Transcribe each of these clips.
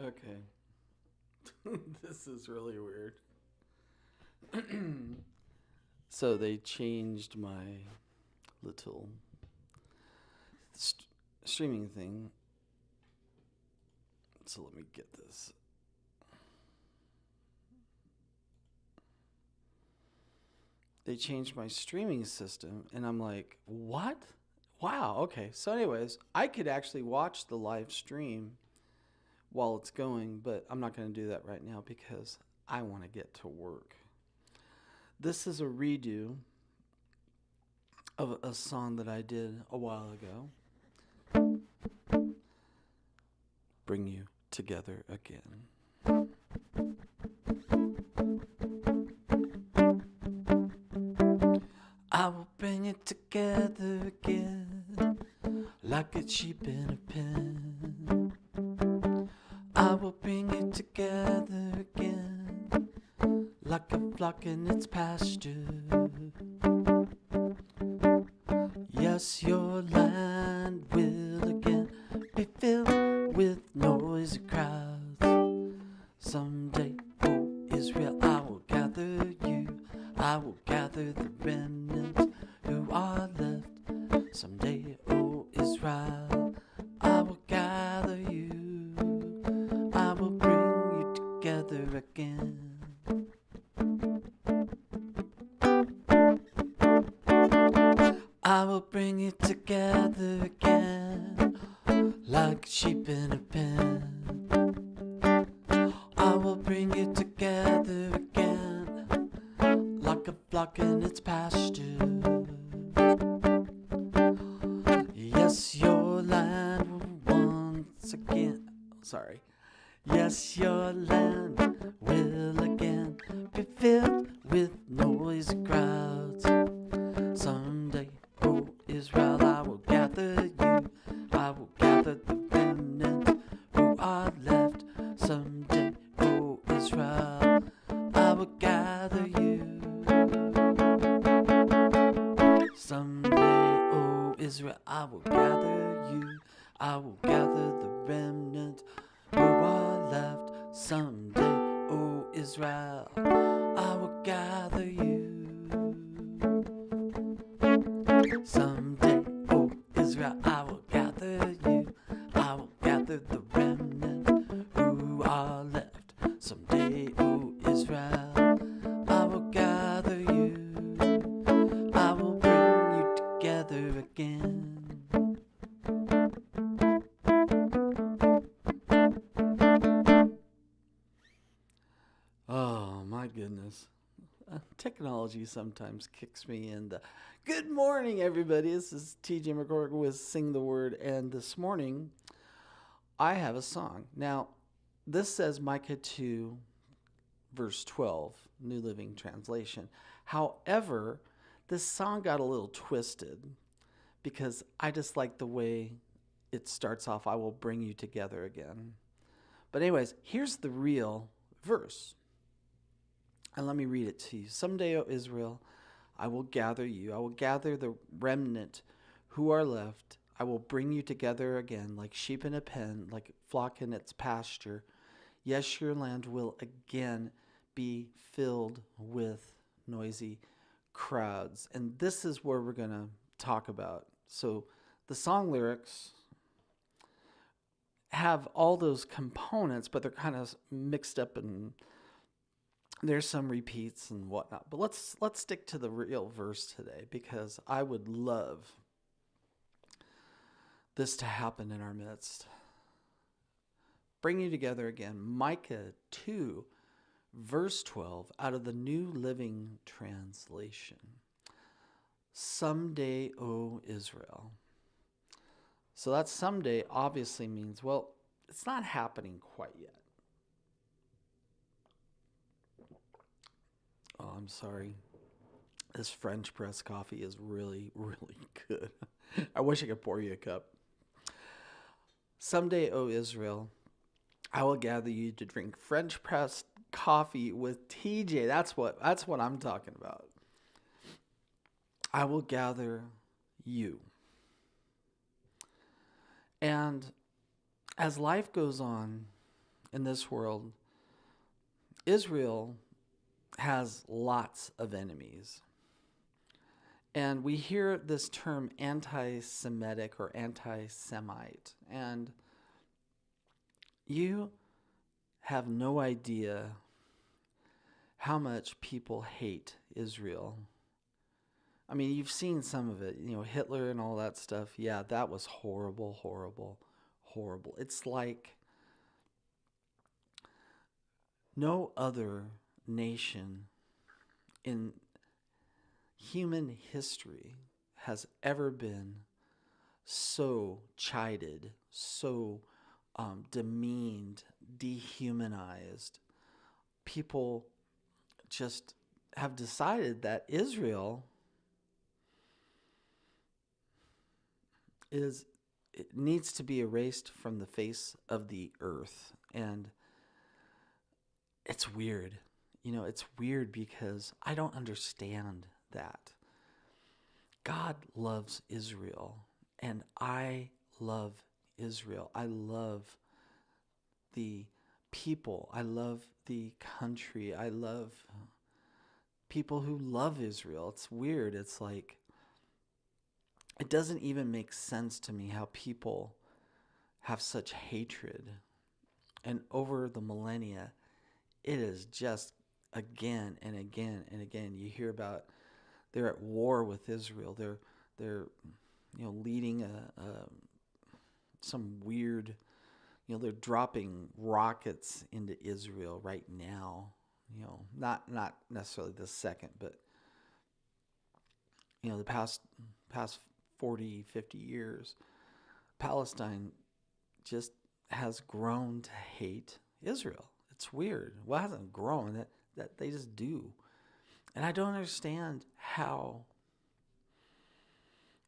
Okay. This is really weird. So they changed my little st- streaming thing. So let me get this. They changed my streaming system, and I'm like, what? Wow, okay. So, anyways, I could actually watch the live stream while it's going, but I'm not going to do that right now because I want to get to work. This is a redo of a song that I did a while ago. Bring you together again. I will bring it together again, like a sheep in a pen. I will bring it together again, like a flock in its pasture. Yes, your land will again be filled with noisy crowds. Someday, oh Israel, I will gather you. I will gather the remnant who are left. Someday, oh Israel, I will gather you. I will bring you together again. I will bring you together again, like sheep in a pen. I will bring you together again, like a flock in its pasture. Yes, your land will once again, sorry. Yes, your land will again be filled with noisy crowds. Someday, oh Israel, I will gather you. I will gather the remnant who are left. Someday, oh Israel, I will gather you. Someday, oh Israel, I will gather you. I will gather the remnant who are left. Someday, oh Israel, I will gather you. Someday, oh Israel, I will gather you. I will gather the remnant who are left. Someday, oh Israel, I will gather you. I will bring you together again. Oh my goodness. Technology sometimes kicks me in the. Good morning, everybody. This is TJ McCormick with Sing the Word, and this morning I have a song. Now, this says Micah 2, verse 12, New Living Translation. However, this song got a little twisted because I just like the way it starts off. I will bring you together again. But, anyways, here's the real verse. And let me read it to you. Someday, O Israel, I will gather you. I will gather the remnant who are left. I will bring you together again, like sheep in a pen, like flock in its pasture. Yes, your land will again be filled with noisy crowds. And this is where we're going to talk about. So the song lyrics have all those components, but they're kind of mixed up, and there's some repeats and whatnot. But let's stick to the real verse today, because I would love this to happen in our midst. Bring you together again. Micah 2, verse 12, out of the New Living Translation. Someday, O Israel. So that someday obviously means, well, it's not happening quite yet. Oh, I'm sorry. This French press coffee is really, really good. I wish I could pour you a cup. Someday, O Israel, I will gather you to drink French press coffee with TJ. That's what I'm talking about. I will gather you. And as life goes on, in this world, Israel has lots of enemies. And we hear this term anti-Semitic or anti-Semite, and you have no idea how much people hate Israel. I mean, you've seen some of it, Hitler and all that stuff. Yeah, that was horrible, horrible, horrible. It's like no other nation in human history has ever been so chided, so demeaned, dehumanized. People just have decided that Israel it needs to be erased from the face of the earth. And it's weird. It's weird because I don't understand that. God loves Israel, and I love Israel. I love the people. I love the country. I love people who love Israel. It's weird. It's like, it doesn't even make sense to me how people have such hatred. And over the millennia, it is just again and again and again. You hear about they're at war with Israel. They're leading some weird, they're dropping rockets into Israel right now. Not necessarily this second, but the past 40, 50 years, Palestine just has grown to hate Israel. It's weird. Well, it hasn't grown. That they just do. And I don't understand how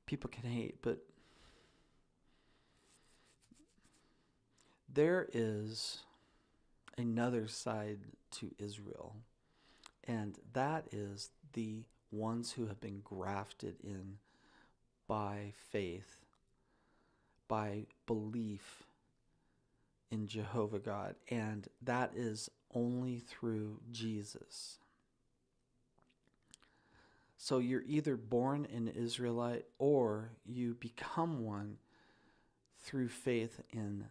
people can hate, but there is another side to Israel, and that is the ones who have been grafted in by faith, by belief in Jehovah God, and that is only through Jesus. So you're either born an Israelite or you become one through faith in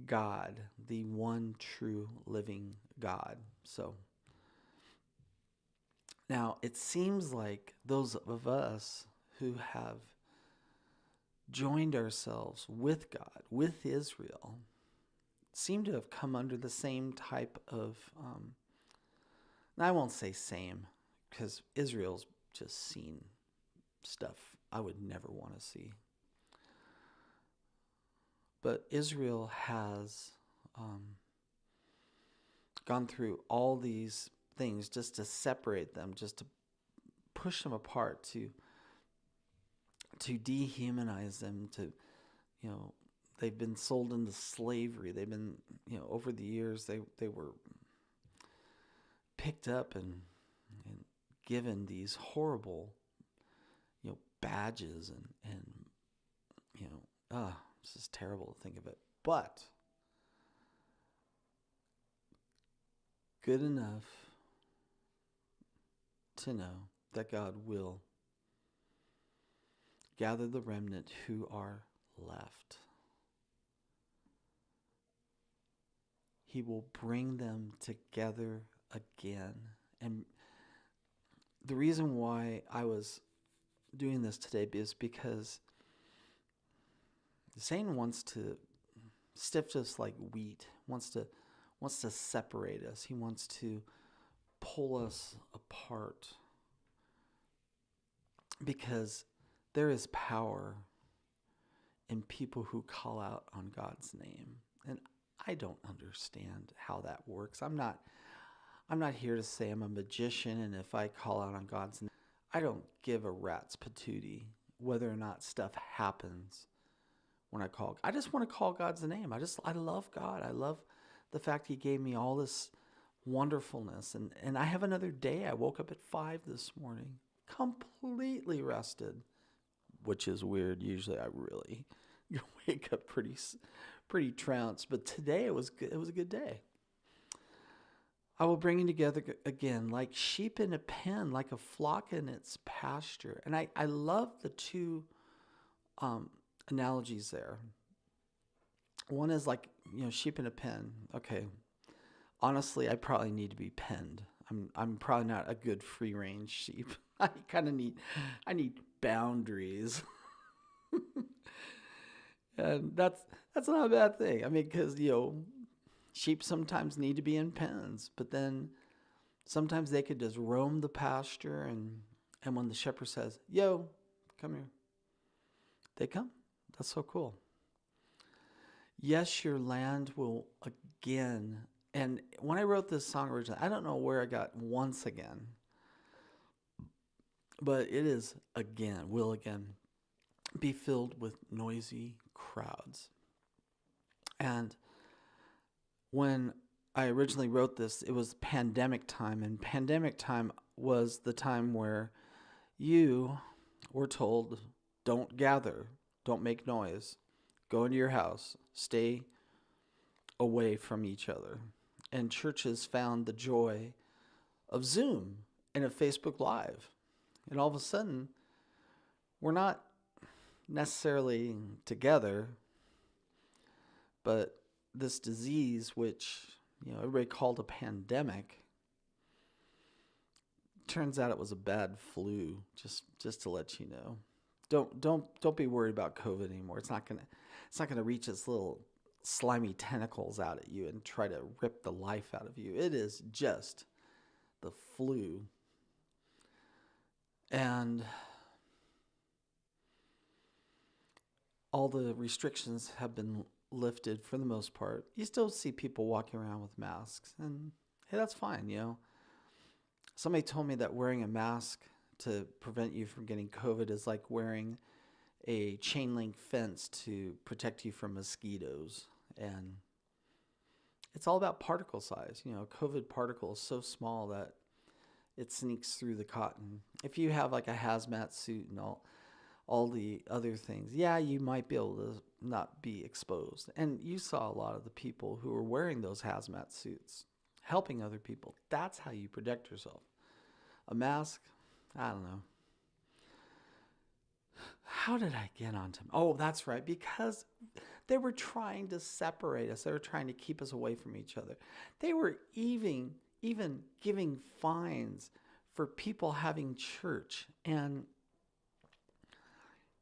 God, the one true living God. So now it seems like those of us who have joined ourselves with God, with Israel, seem to have come under the same type of, I won't say same, because Israel's just seen stuff I would never want to see. But Israel has gone through all these things just to separate them, just to push them apart, to dehumanize them, to, they've been sold into slavery. They've been, over the years, they were picked up and given these horrible, badges and this is terrible to think of it. But good enough to know that God will gather the remnant who are left. He will bring them together again. And the reason why I was doing this today is because Satan wants to sift us like wheat, wants to separate us. He wants to pull us apart, because there is power in people who call out on God's name. And I don't understand how that works. I'm not here to say I'm a magician, and if I call out on God's name, I don't give a rat's patootie whether or not stuff happens when I call. I just want to call God's name. I love God. I love the fact He gave me all this wonderfulness. And I have another day. I woke up at 5 this morning, completely rested, which is weird. Usually I really wake up pretty trounced. But today it was good. It was a good day. I will bring you together again, like sheep in a pen, like a flock in its pasture. And I love the two analogies there. One is like, sheep in a pen. Okay. Honestly, I probably need to be penned. I'm probably not a good free range sheep. I need boundaries. And that's not a bad thing. I mean, because, sheep sometimes need to be in pens, but then sometimes they could just roam the pasture, and when the shepherd says, "Yo, come here," they come. That's so cool. Yes, your land will again. And when I wrote this song originally, I don't know where I got once again, but it is will again be filled with noisy crowds. And when I originally wrote this, it was pandemic time, and pandemic time was the time where you were told, don't gather, don't make noise, go into your house, stay away from each other. And churches found the joy of Zoom and of Facebook Live. And all of a sudden, we're not necessarily together, but this disease, which everybody called a pandemic, turns out it was a bad flu. Just to let you know, don't be worried about COVID anymore. It's not gonna reach its little slimy tentacles out at you and try to rip the life out of you. It is just the flu. And all the restrictions have been lifted for the most part. You still see people walking around with masks, and hey, that's fine, Somebody told me that wearing a mask to prevent you from getting COVID is like wearing a chain link fence to protect you from mosquitoes. And it's all about particle size. COVID particle is so small that it sneaks through the cotton. If you have like a hazmat suit and all the other things, you might be able to not be exposed. And you saw a lot of the people who were wearing those hazmat suits, helping other people. That's how you protect yourself. A mask, I don't know. How did I get onto? Oh, that's right. Because they were trying to separate us. They were trying to keep us away from each other. They were even giving fines for people having church. And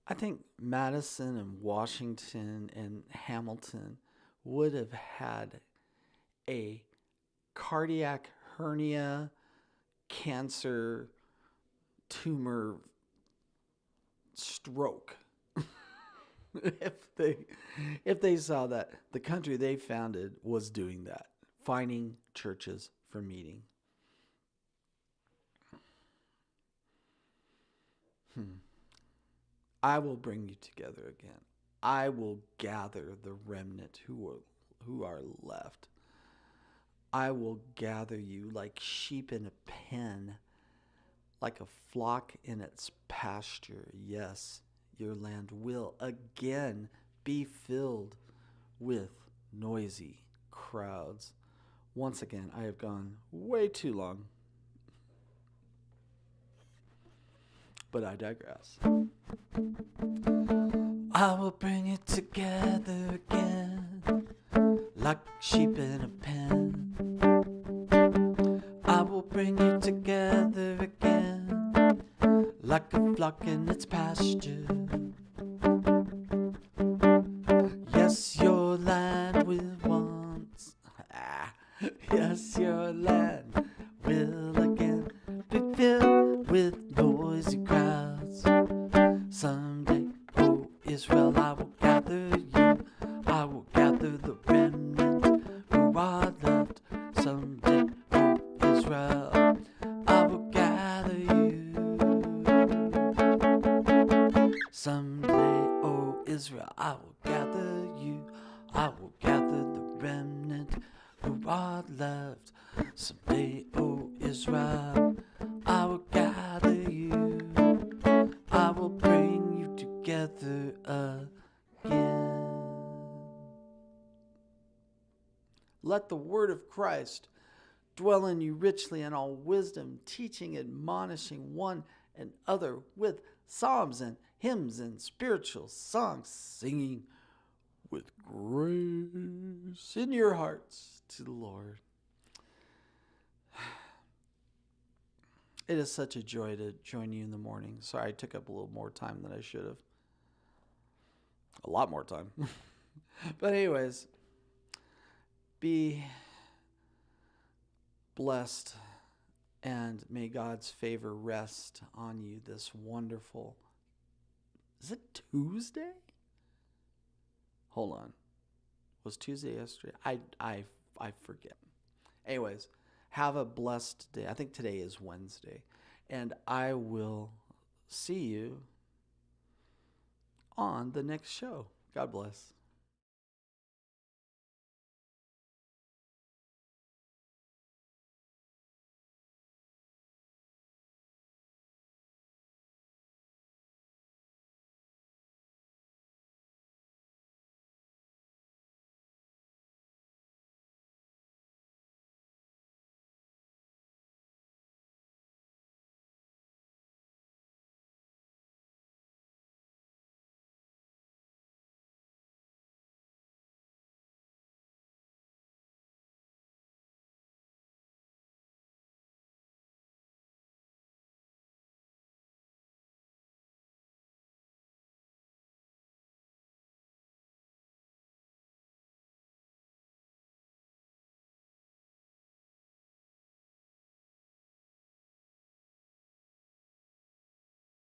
I think Madison and Washington and Hamilton would have had a cardiac hernia, cancer, tumor, stroke if they saw that the country they founded was doing that, fining churches for meeting. I will bring you together again. I will gather the remnant who are left. I will gather you like sheep in a pen, like a flock in its pasture. Yes, your land will again be filled with noisy crowds. Once again, I have gone way too long, but I digress. I will bring it together again, like sheep in a pen. I will bring it together again, like a flock in its pasture. Yes, your land will once. Yes, your land will again be filled with noisy crowds. Someday, oh Israel, I will gather you. I will gather the remnant who are left. Someday, oh Israel, I will gather you. Someday, oh Israel, I will gather you. I will gather the remnant who are left. Someday, oh Israel, I will gather you. I will bring you together again. Let the word of Christ dwell in you richly in all wisdom, teaching, admonishing one and other with psalms and hymns and spiritual songs, singing with grace in your hearts to the Lord. It is such a joy to join you in the morning. Sorry, I took up a little more time than I should have. A lot more time. But anyways, be blessed, and may God's favor rest on you this wonderful... Is it Tuesday? Hold on. Was Tuesday yesterday? I forget. Anyways, have a blessed day. I think today is Wednesday. And I will see you on the next show. God bless.